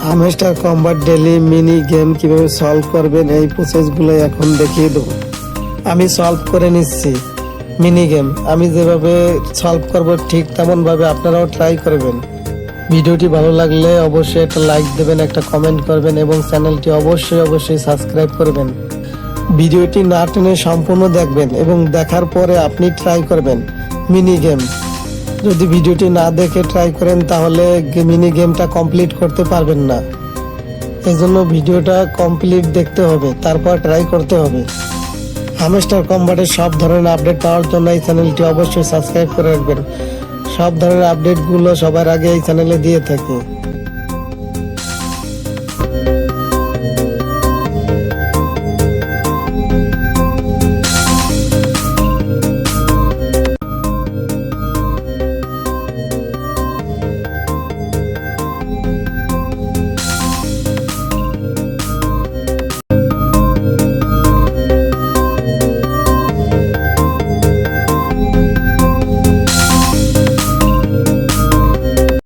Hamster combat daily mini game কিভাবে solve করবেন এই প্রসেসগুলো এখন দেখিয়ে দেবো। আমি সলভ করে নিচ্ছি মিনি গেম। আমি যেভাবে সলভ করব ঠিক তেমন ভাবে আপনারাও ট্রাই করবেন। ভিডিওটি ভালো লাগলে অবশ্যই একটা লাইক দেবেন, একটা কমেন্ট করবেন এবং চ্যানেলটি অবশ্যই সাবস্ক্রাইব করবেন। ভিডিওটি না টেনে সম্পূর্ণ দেখবেন এবং দেখার পরে আপনি ট্রাই করবেন মিনি গেম। যদি ভিডিওটি না দেখে ট্রাই করেন তাহলে মিনি গেমটা কমপ্লিট করতে পারবেন না। এজন্য ভিডিওটা কমপ্লিট দেখতে হবে, তারপর ট্রাই করতে হবে। হামস্টার কম্বাটের সব ধরনের আপডেট পাওয়ার জন্য এই চ্যানেলটি অবশ্যই সাবস্ক্রাইব করে রাখবেন। সব ধরনের আপডেটগুলো সবার আগে এই চ্যানেলে দিয়ে থাকি।